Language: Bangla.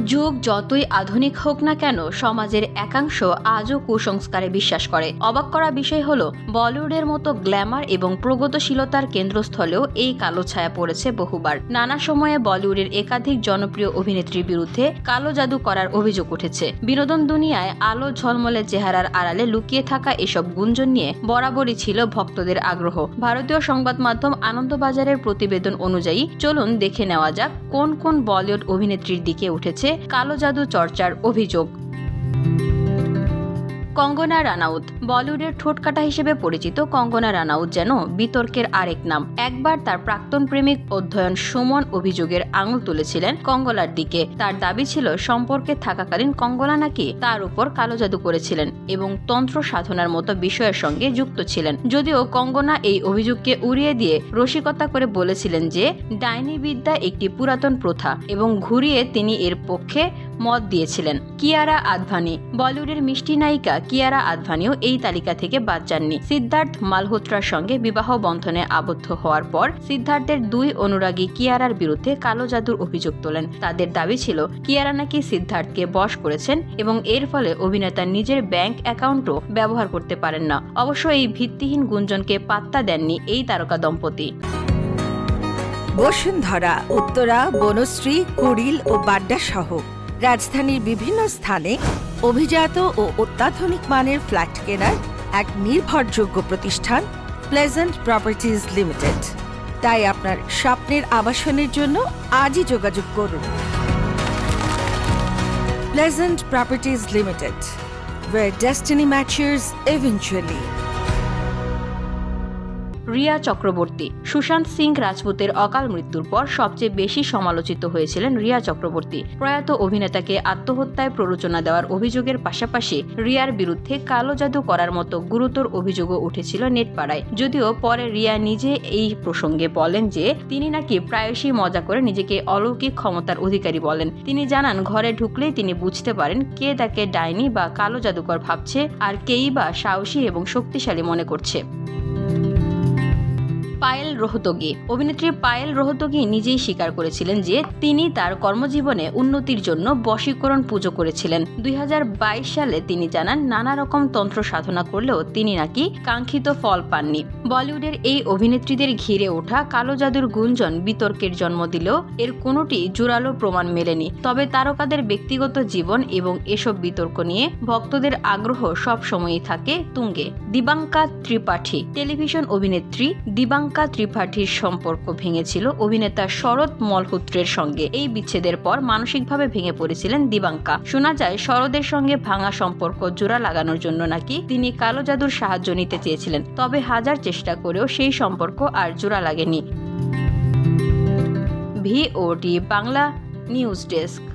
যুগ যতই আধুনিক হোক না কেন, সমাজের একাংশ আজও কুসংস্কারে বিশ্বাস করে। অবাক করা বিষয় হলো, বলিউডের মতো গ্ল্যামার এবং প্রগতিশীলতার কেন্দ্রস্থলেও এই কালো ছায়া পড়েছে বহুবার। নানা সময়ে বলিউডের একাধিক জনপ্রিয় অভিনেত্রীর বিরুদ্ধে কালো জাদু করার অভিযোগ উঠেছে। বিনোদন দুনিয়ায় আলো ঝলমলে চেহারার আড়ালে লুকিয়ে থাকা এসব গুঞ্জন নিয়ে বরাবরই ছিল ভক্তদের আগ্রহ। ভারতীয় সংবাদ মাধ্যম আনন্দবাজারের প্রতিবেদন অনুযায়ী চলুন দেখে নেওয়া যাক কোন কোন বলিউড অভিনেত্রীর দিকে উঠেছে কালো জাদু চর্চার অভিযোগ। কঙ্গনা রানাউত। বলিউডের ঠোঁটকাটা হিসেবে পরিচিত কঙ্গনা রানাউত যেন বিতর্কের আরেক নাম। একবার তার প্রাক্তন প্রেমিক অধ্যয়ন সুমন অভিযোগের আঙুল তুলেছিলেন কঙ্গনার দিকে। তার দাবি ছিল, সম্পর্কে থাকাকালীন কঙ্গনা নাকি তার উপর কালো জাদু করেছিলেন এবং তন্ত্র সাধনার মতো বিষয়ের সঙ্গে যুক্ত ছিলেন। যদিও কঙ্গনা এই অভিযোগকে উড়িয়ে দিয়ে রসিকতা করে বলেছিলেন যে ডাইনি বিদ্যা একটি পুরাতন প্রথা এবং ঘুরিয়ে তিনি এর পক্ষে মত দিয়েছিলেন। কিয়ারা আদভানি। বলিউডের মিষ্টি নায়িকা কিয়ারা আদভানিও এই তালিকা থেকে বাদ যাননি। সিদ্ধার্থ মালহোত্রার সঙ্গে বিবাহ বন্ধনে আবদ্ধ হওয়ার পর সিদ্ধার্থের দুই অনুরাগী কিয়ারার বিরুদ্ধে কালো জাদুর অভিযোগ তোলেন। তাদের দাবি ছিল, কিয়ারা নাকি সিদ্ধার্থকে বশ করেছেন এবং এর ফলে অভিনেতা নিজের ব্যাংক অ্যাকাউন্টও ব্যবহার করতে পারেন না। অবশ্য এই ভিত্তিহীন গুঞ্জনকে পাত্তা দেননি এই তারকা দম্পতি। বসুন্ধরা, উত্তরা, বনশ্রী, কুড়িল ও বাড্ডা সহ রাজধানীর বিভিন্ন স্থানে অভিজাত ও অত্যাধুনিক মানের ফ্ল্যাট কেনার এক নির্ভরযোগ্য প্রতিষ্ঠান প্লেজেন্ট প্রপার্টিজ লিমিটেড। তাই আপনার স্বপ্নের আবাসনের জন্য আজই যোগাযোগ করুন। Pleasant properties limited, where destiny matches eventually. Riya Chakraborty. Sushant Singh রাজপুতের অকাল মৃত্যুর পর সবচেয়ে বেশি সমালোচিত হয়েছিলেন রিয়া চক্রবর্তী। প্রয়াত অভিনেতাকে আত্মহত্যায় প্ররোচনা দেওয়ার অভিযোগের পাশাপাশি রিয়ার বিরুদ্ধে কালো জাদু করার মতো গুরুতর অভিযোগও উঠেছিল নেটপাড়ায়। যদিও পরে রিয়া নিজে এই প্রসঙ্গে বলেন যে তিনি নাকি প্রায়শই মজা করে নিজেকে অলৌকিক ক্ষমতার অধিকারী বলেন। তিনি জানান, ঘরে ঢুকলেই তিনি বুঝতে পারেন কে তাকে ডাইনি বা কালো জাদুকর ভাবছে আর কেই বা সাহসী এবং শক্তিশালী মনে করছে। পায়েল রোহতগি। অভিনেত্রী পায়েল রোহতগি নিজেই স্বীকার করেছিলেন যে তিনি তার কর্মজীবনে উন্নতির জন্য বশীকরণ পুজো করেছিলেন। 2022 সালে তিনি জানান, নানা রকম তন্ত্র সাধনা করলেও তিনি নাকি কাঙ্ক্ষিত ফল পাননি। বলিউডের এই অভিনেত্রীদের ঘিরে ওঠা কালো জাদুর গুঞ্জন বিতর্কের জন্ম দিলেও এর কোনোটি জোরালো প্রমাণ মেলেনি। তবে তারকাদের ব্যক্তিগত জীবন এবং এসব বিতর্ক নিয়ে ভক্তদের আগ্রহ সব সময়ই থাকে তুঙ্গে। দিবাঙ্কা ত্রিপাঠী। টেলিভিশন অভিনেত্রী দিবাঙ্কা ত্রিপাঠীর সম্পর্ক ভেঙেছিল অভিনেতা শরৎ মালহোত্রার সঙ্গে। এই বিচ্ছেদের পর মানসিকভাবে ভেঙে পড়েছিলেন দিবাঙ্কা। শোনা যায়, শরদের সঙ্গে ভাঙা সম্পর্ক জোড়া লাগানোর জন্য নাকি তিনি কালো জাদুর সাহায্য নিতে চেয়েছিলেন। তবে হাজার চেষ্টা করেও সেই সম্পর্ক আর জোড়া লাগেনি। VOD Bangla news desk.